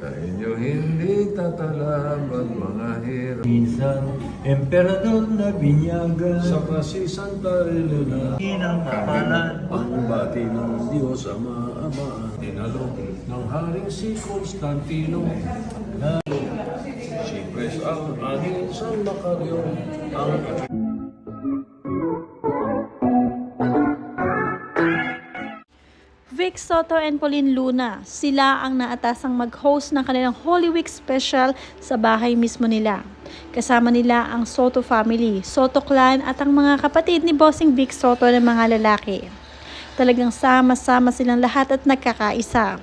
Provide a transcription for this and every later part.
Sa inyo hindi tatalaman mga hirap. Minsan, emperador na binyagan Sa kasi Santa Elena, Inang mapalan ang bati ng Diyos Ama, tinalog ng Haring si Constantino. Si Pres ang aning San Macario, ang Vic Soto and Pauline Luna, sila ang naatasang mag-host ng kanilang Holy Week special sa bahay mismo nila. Kasama nila ang Soto family, Soto clan at ang mga kapatid ni Bossing Vic Soto ng mga lalaki. Talagang sama-sama silang lahat at nagkakaisa.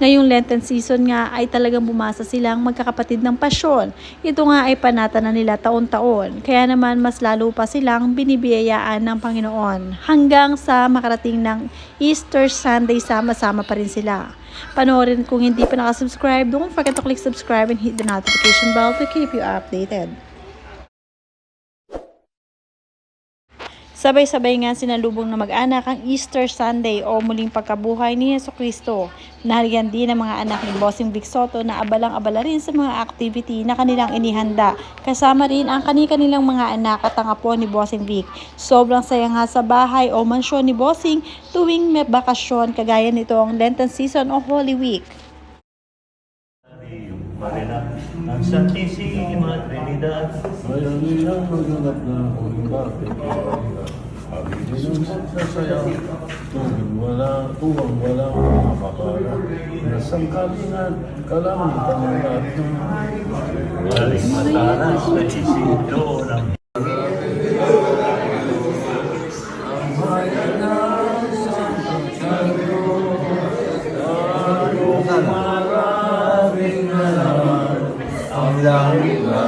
Ngayong Lenten season nga ay talagang bumasa silang magkakapatid ng pasyon. Ito nga ay panata na nila taon-taon. Kaya naman mas lalo pa silang binibiyayaan ng Panginoon. Hanggang sa makarating ng Easter Sunday, sama-sama pa rin sila. Panoorin kung hindi pa nakasubscribe, don't forget to click subscribe and hit the notification bell to keep you updated. Sabay-sabay nga sinalubong na mag-anak ang Easter Sunday o muling pagkabuhay ni Jesucristo. Nahalian din ang mga anak ni Bossing Vic Soto na abalang-abala rin sa mga activity na kanilang inihanda. Kasama rin ang kanilang mga anak at ang apo ni Bossing Vic. Sobrang saya nga sa bahay o mansyon ni Bossing tuwing may bakasyon kagaya nitong Lenten season o Holy Week. Ang Santísima Trinidad kaya nilang maganap na huling bakit. Sasaya, tuwang walang makakala. Nasang kalingan, kalangitan ng lahat ng Maling matalas na isidro ng bayan ng Santo Santo. Maraming naman ang langit na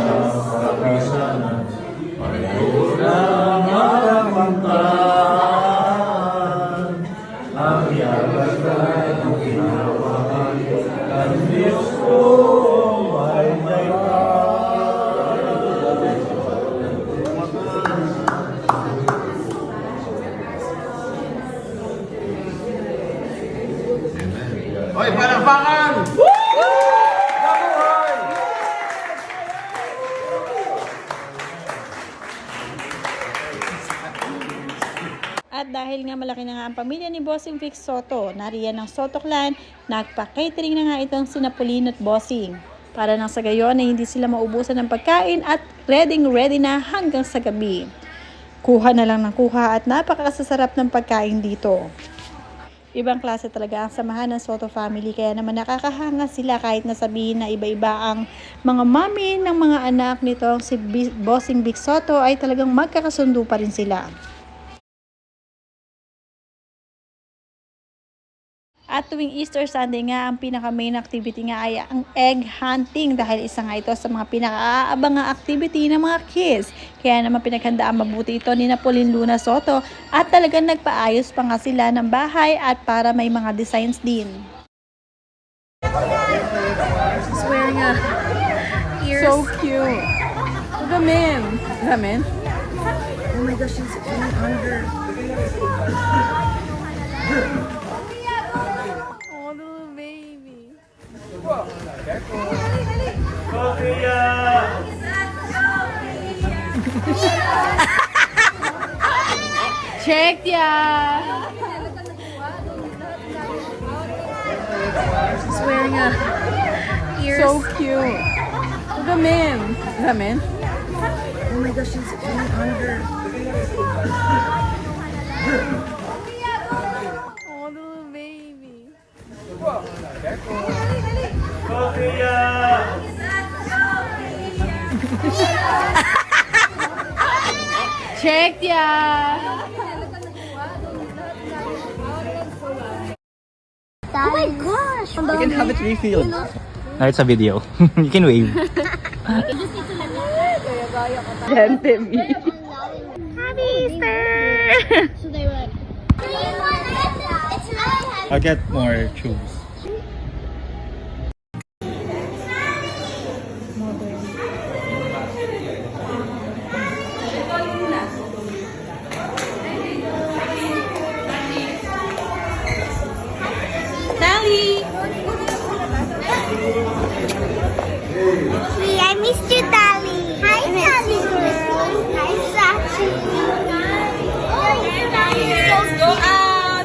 kapisanan. Mayroon ang maramantan. Ang yagas ay ang ginawahan. Ang Diyos ko ay may Hoy, palakpakan! At dahil nga malaki na nga ang pamilya ni Bossing Vic Soto, nariyan ng Soto clan, nagpa-catering na nga itong sina Pauline at Bossing. Para nang sa gayon na hindi sila maubusan ng pagkain at ready na hanggang sa gabi. Kuha na lang ng kuha at napakasasarap ng pagkain dito. Ibang klase talaga ang samahan ng Soto family, kaya naman nakakahanga sila kahit nasabihin na iba-iba ang mga mami ng mga anak nitong si Bossing Vic Soto ay talagang magkakasundo pa rin sila. At tuwing Easter Sunday nga, ang pinaka-main activity nga ay ang egg hunting dahil isa nga ito sa mga pinaka-aabangang activity ng mga kids. Kaya naman pinaghandaan mabuti ito ni Pauline Luna Soto at talagang nagpaayos pa nga sila ng bahay at para may mga designs din. She's wearing a ears. So cute. Ramen. Ramen? Oh my gosh, she's eating under. Oh, little baby. Sofia! Check ya. She's wearing a ears. So cute. Ramen. Ramen? Oh my gosh, she's eating under. Oh, little baby. Sofia! Check ya. Oh my gosh! You can have it refilled. No, it's a video. You can wave. Gente me. Happy Easter! So they were like, I'll get more tubes. Sally! I missed you, Tally. Hi, Tally girl. Hi, Sachi. Let's go out.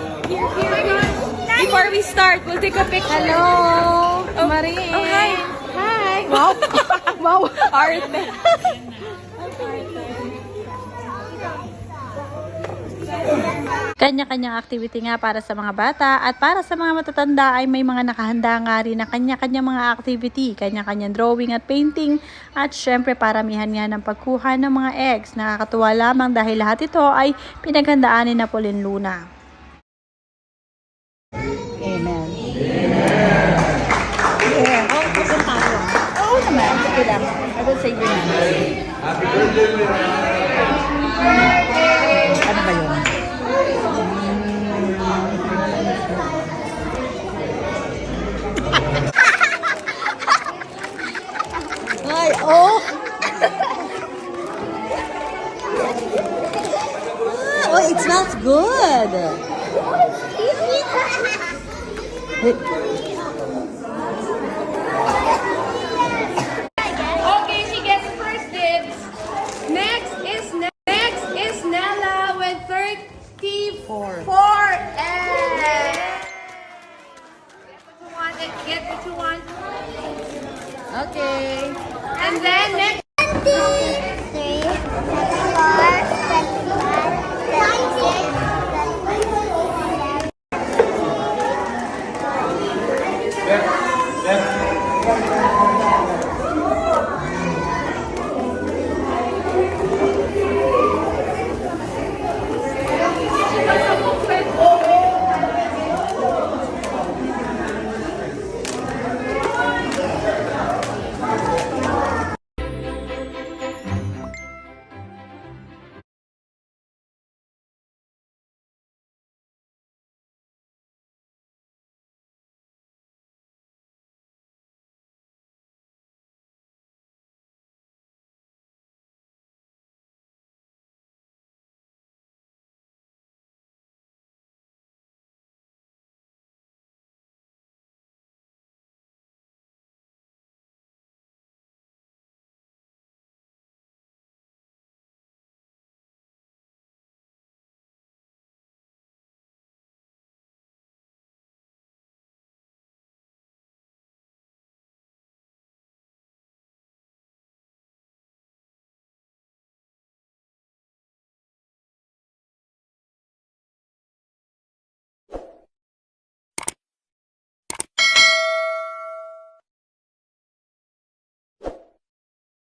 Before we start, we'll take a picture. Hello, Marie. Oh, hi. Hi. Wow. Wow. Arte. Kanya-kanyang activity nga para sa mga bata at para sa mga matatanda ay may mga nakahanda nga rin na kanya-kanyang mga activity, kanya-kanyang drawing at painting at syempre paramihan nga ng pagkuha ng mga eggs. Nakakatuwa lamang dahil lahat ito ay pinaghandaan ni Napoleon Luna. Amen. Yeah. Oh, pasok tayo. Oo naman. Sige lang. I will save your number. Ano ba yun? Ay, oh! Oh, it smells good! Okay, she gets first dibs. Next is Nella with 34 eggs. Get what you want. Okay. And then next. 23, 24, 25, 26, 27.